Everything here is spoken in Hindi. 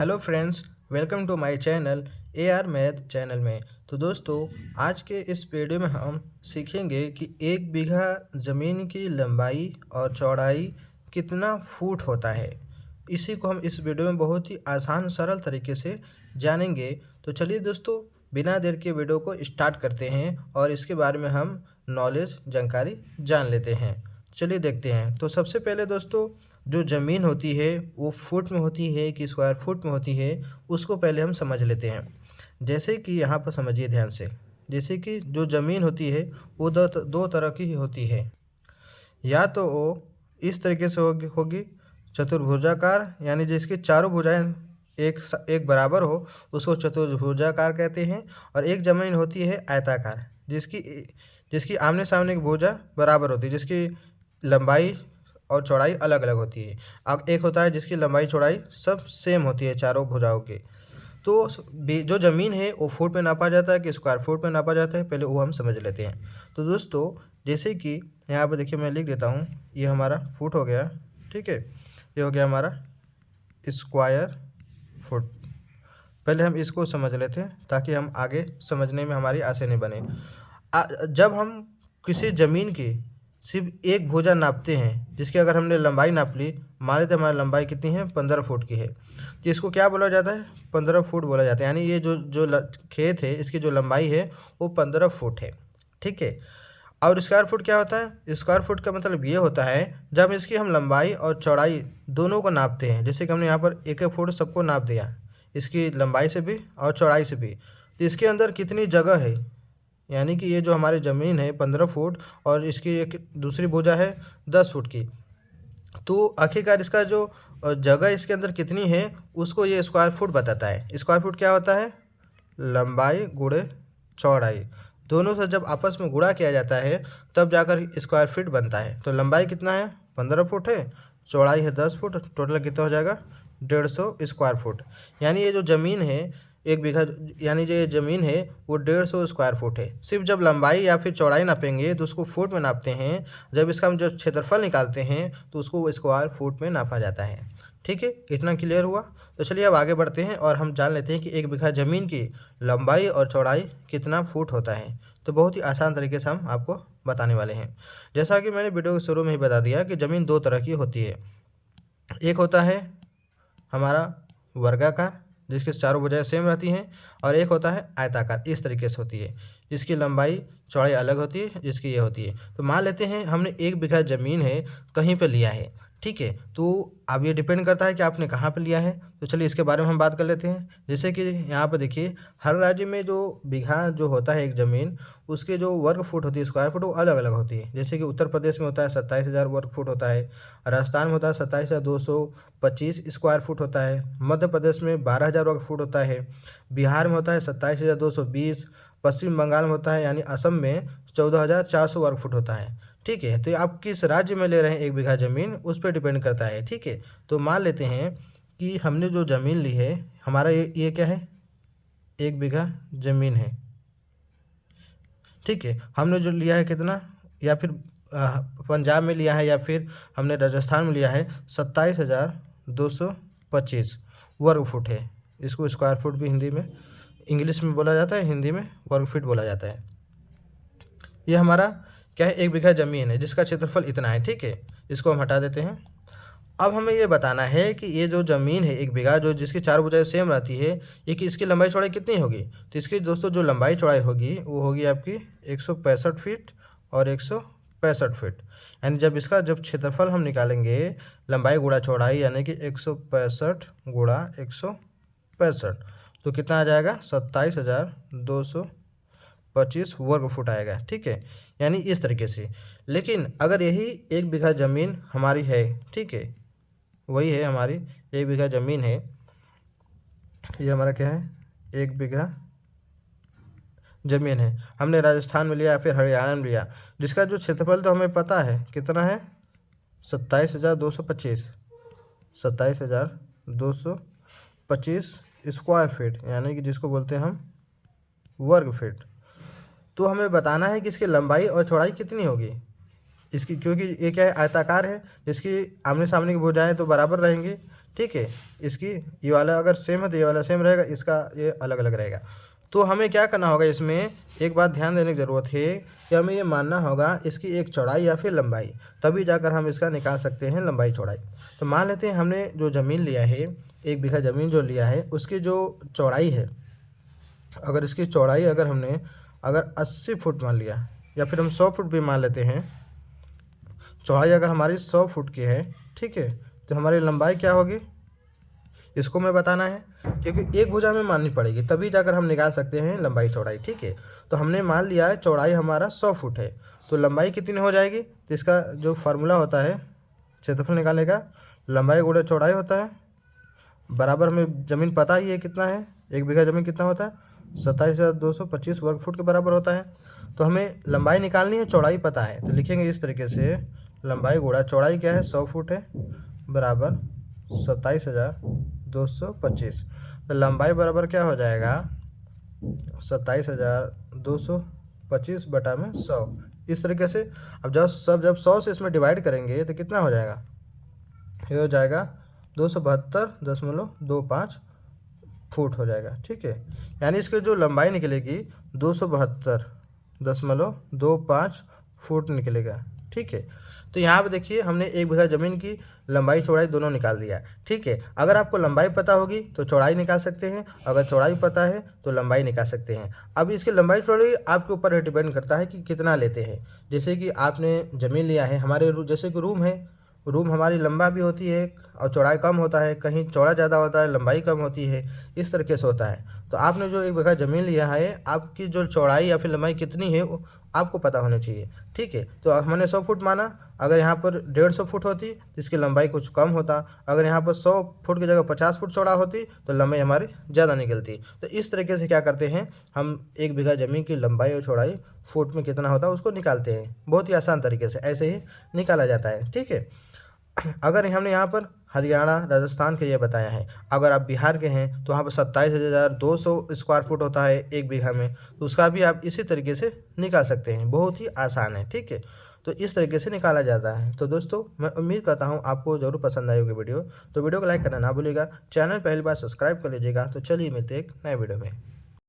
Hello friends, welcome to my channel A R Math channel में। तो दोस्तों, आज के इस वीडियो में हम सीखेंगे कि एक बीघा ज़मीन की लंबाई और चौड़ाई कितना फुट होता है। इसी को हम इस वीडियो में बहुत ही आसान सरल तरीके से जानेंगे। तो चलिए दोस्तों, बिना देर के वीडियो को स्टार्ट करते हैं और इसके बारे में हम नॉलेज जानकारी जान लेते हैं। चलिए देखते हैं। तो सबसे पहले दोस्तों, जो ज़मीन होती है वो फुट में होती है कि स्क्वायर फुट में होती है, उसको पहले हम समझ लेते हैं। जैसे कि यहाँ पर समझिए ध्यान से। जैसे कि जो ज़मीन होती है वो दो तरह की होती है। या तो वो इस तरीके से होगी चतुर्भुजाकार, यानी जिसकी चारों भुजाएं एक बराबर हो, उसको चतुर्भुजाकार कहते हैं। और एक ज़मीन होती है आयताकार, जिसकी जिसकी आमने सामने की भुजा बराबर होती है, जिसकी लंबाई और चौड़ाई अलग अलग होती है। अब एक होता है जिसकी लंबाई चौड़ाई सब सेम होती है चारों भुजाओं के। तो जो ज़मीन है वो फुट में नापा जाता है कि स्क्वायर फुट में नापा जाता है, पहले वो हम समझ लेते हैं। तो दोस्तों, जैसे कि यहाँ पर देखिए, मैं लिख देता हूँ। ये हमारा फुट हो गया, ठीक है। ये हो गया हमारा स्क्वायर फुट। पहले हम इसको समझ लेते हैं ताकि हम आगे समझने में हमारी आसानी बने। जब हम किसी ज़मीन की सिर्फ एक भुजा नापते हैं, जिसकी अगर हमने लंबाई नाप ली, मान लेते हमारी लंबाई कितनी है, 15 फुट की है, तो इसको क्या बोला जाता है, 15 फुट बोला जाता है। यानी ये खेत है, इसकी जो लंबाई है वो 15 फुट है, ठीक है। और स्क्वायर फुट क्या होता है? स्क्वायर फुट का मतलब ये होता है जब इसकी हम लंबाई और चौड़ाई दोनों को नापते हैं। जैसे कि हमने यहाँ पर एक एक फुट सबको नाप दिया, इसकी लंबाई से भी और चौड़ाई से भी, तो इसके अंदर कितनी जगह है। यानी कि ये जो हमारी ज़मीन है 15 फुट और इसकी एक दूसरी भुजा है 10 फुट की, तो आखिरकार इसका जो जगह इसके अंदर कितनी है उसको ये स्क्वायर फुट बताता है। स्क्वायर फुट क्या होता है? लंबाई गुणे चौड़ाई, दोनों से जब आपस में गुणा किया जाता है तब जाकर स्क्वायर फीट बनता है। तो लंबाई कितना है? 15 फुट है, चौड़ाई है 10 फुट, टोटल कितना हो जाएगा? 150 स्क्वायर फुट। यानी ये जो ज़मीन है एक बीघा, यानी जो ये ज़मीन है वो 150 स्क्वायर फुट है। सिर्फ जब लंबाई या फिर चौड़ाई नापेंगे तो उसको फुट में नापते हैं। जब इसका हम जो क्षेत्रफल निकालते हैं तो उसको स्क्वायर फुट में नापा जाता है, ठीक है। इतना क्लियर हुआ? तो चलिए अब आगे बढ़ते हैं और हम जान लेते हैं कि एक बीघा ज़मीन की लंबाई और चौड़ाई कितना फुट होता है। तो बहुत ही आसान तरीके से हम आपको बताने वाले हैं। जैसा कि मैंने वीडियो के शुरू में ही बता दिया कि ज़मीन दो तरह की होती है। एक होता है हमारा वर्गाकार, जिसके चारों भुजाएं सेम रहती हैं, और एक होता है आयताकार, इस तरीके से होती है, जिसकी लंबाई चौड़ाई अलग होती है, जिसकी ये होती है। तो मान लेते हैं हमने एक बीघा ज़मीन है कहीं पे लिया है, ठीक है। तो अब ये डिपेंड करता है कि आपने कहाँ पे लिया है। तो चलिए इसके बारे में हम बात कर लेते हैं। जैसे कि यहाँ पर देखिए, हर राज्य में जो बीघा जो होता है एक ज़मीन, उसके जो वर्ग फुट होती है, स्क्वायर फुट, वो अलग अलग होती है। जैसे कि उत्तर प्रदेश में होता है 27,000 वर्ग फुट होता है, राजस्थान में होता है 27,225 स्क्वायर फुट होता है, मध्य प्रदेश में 12,000 वर्ग फुट होता है, बिहार में होता है 27,220, पश्चिम बंगाल में होता है यानी असम में 14,400 वर्ग फुट होता है, ठीक है। तो आप किस राज्य में ले रहे हैं एक बीघा ज़मीन, उस पर डिपेंड करता है, ठीक है। तो मान लेते हैं कि हमने जो ज़मीन ली है, हमारा ये क्या है, एक बीघा ज़मीन है, ठीक है। हमने जो लिया है कितना, या फिर पंजाब में लिया है या फिर हमने राजस्थान में लिया है, 27,225 वर्ग फुट है। इसको स्क्वायर फुट भी हिंदी में, इंग्लिश में बोला जाता है, हिंदी में वर्ग फीट बोला जाता है। ये हमारा क्या है, एक बीघा ज़मीन है जिसका क्षेत्रफल इतना है, ठीक है। इसको हम हटा देते हैं। अब हमें ये बताना है कि ये जो ज़मीन है एक बीघा, जो जिसकी चार भुजाएं सेम रहती है, ये कि इसकी लंबाई चौड़ाई कितनी होगी। तो इसकी दोस्तों जो लंबाई चौड़ाई होगी वो होगी आपकी 165 फीट और 165 फीट। यानी जब क्षेत्रफल हम निकालेंगे, लंबाई गुणा चौड़ाई, यानी कि 165 गुणा 165, तो कितना आ जाएगा, 27,225 वर्ग फुट आएगा, ठीक है। यानी इस तरीके से। लेकिन अगर यही एक बीघा ज़मीन हमारी है, ठीक है, वही है हमारी एक बीघा ज़मीन है, ये हमारा क्या है, एक बीघा ज़मीन है, हमने राजस्थान में लिया या फिर हरियाणा में लिया, जिसका जो क्षेत्रफल तो हमें पता है कितना है, 27,225, 27,225 स्क्वायर फीट, यानी कि जिसको बोलते हैं हम वर्ग फीट। तो हमें बताना है कि इसकी लंबाई और चौड़ाई कितनी होगी। इसकी, क्योंकि ये क्या है, आयताकार है, जिसकी आमने सामने की भुजाएं तो बराबर रहेंगी, ठीक है। इसकी ये वाला अगर सेम है तो ये वाला सेम रहेगा, इसका ये अलग अलग रहेगा। तो हमें क्या करना होगा, इसमें एक बात ध्यान देने की ज़रूरत है कि हमें ये मानना होगा इसकी एक चौड़ाई या फिर लंबाई, तभी जाकर हम इसका निकाल सकते हैं लंबाई चौड़ाई। तो मान लेते हैं हमने जो ज़मीन लिया है, 1 बीघा ज़मीन जो लिया है, उसकी जो चौड़ाई है, अगर इसकी चौड़ाई अगर हमने अगर 80 फुट मान लिया, या फिर हम 100 फुट भी मान लेते हैं, चौड़ाई अगर हमारी 100 फुट की है, ठीक है, तो हमारी लंबाई क्या होगी, इसको मैं बताना है, क्योंकि एक भुजा में माननी पड़ेगी, तभी जाकर हम निकाल सकते हैं लंबाई चौड़ाई, ठीक है। तो हमने मान लिया है चौड़ाई हमारा 100 फुट है, तो लंबाई कितनी हो जाएगी, तो इसका जो फार्मूला होता है क्षेत्रफल निकालने का, लंबाई गुणा चौड़ाई होता है, बराबर में ज़मीन पता ही है कितना है, 1 बीघा ज़मीन कितना होता है, 27,225 वर्ग फुट के बराबर होता है। तो हमें लंबाई निकालनी है, चौड़ाई पता है, तो लिखेंगे इस तरीके से, लंबाई गुणा चौड़ाई क्या है, 100 फुट है, बराबर 27,225। तो लंबाई बराबर क्या हो जाएगा, 27,225 बटा में 100, इस तरीके से। अब जब 100 से इसमें डिवाइड करेंगे तो कितना हो जाएगा, ये हो जाएगा 272.25 फुट हो जाएगा, ठीक है। यानी इसकी जो लंबाई निकलेगी 272.25 फुट निकलेगा, ठीक है। तो यहाँ पे देखिए हमने 1 बीघा ज़मीन की लंबाई चौड़ाई दोनों निकाल दिया, ठीक है। अगर आपको लंबाई पता होगी तो चौड़ाई निकाल सकते हैं, अगर चौड़ाई पता है तो लंबाई निकाल सकते हैं। अब इसकी लंबाई चौड़ाई आपके ऊपर डिपेंड करता है कि कितना लेते हैं। जैसे कि आपने ज़मीन लिया है, हमारे जैसे कि रूम है, रूम हमारी लंबा भी होती है और चौड़ाई कम होता है, कहीं चौड़ा ज़्यादा होता है, लंबाई कम होती है, इस तरीके से होता है। तो आपने जो 1 बीघा ज़मीन लिया है, आपकी जो चौड़ाई या फिर लंबाई कितनी है वो आपको पता होना चाहिए, ठीक है। तो हमने 100 फुट माना, अगर यहाँ पर 150 फुट होती तो इसकी लंबाई कुछ कम होता, अगर यहाँ पर 100 फुट की जगह 50 फुट चौड़ा होती तो लंबाई हमारी ज़्यादा निकलती। तो इस तरीके से क्या करते हैं हम, 1 बीघा ज़मीन की लंबाई और चौड़ाई फुट में कितना होता है उसको निकालते हैं, बहुत ही आसान तरीके से ऐसे ही निकाला जाता है, ठीक है। अगर हमने यहाँ पर हरियाणा राजस्थान के ये बताया है, अगर आप बिहार के हैं तो वहाँ पर 27,200 स्क्वायर फुट होता है 1 बीघा में, तो उसका भी आप इसी तरीके से निकाल सकते हैं, बहुत ही आसान है, ठीक है। तो इस तरीके से निकाला जाता है। तो दोस्तों मैं उम्मीद करता हूँ आपको ज़रूर पसंद आई होगी वीडियो, तो वीडियो को लाइक करना ना भूलिएगा, चैनल पहली बार सब्सक्राइब कर लीजिएगा। तो चलिए मिलते हैं एक नए वीडियो में।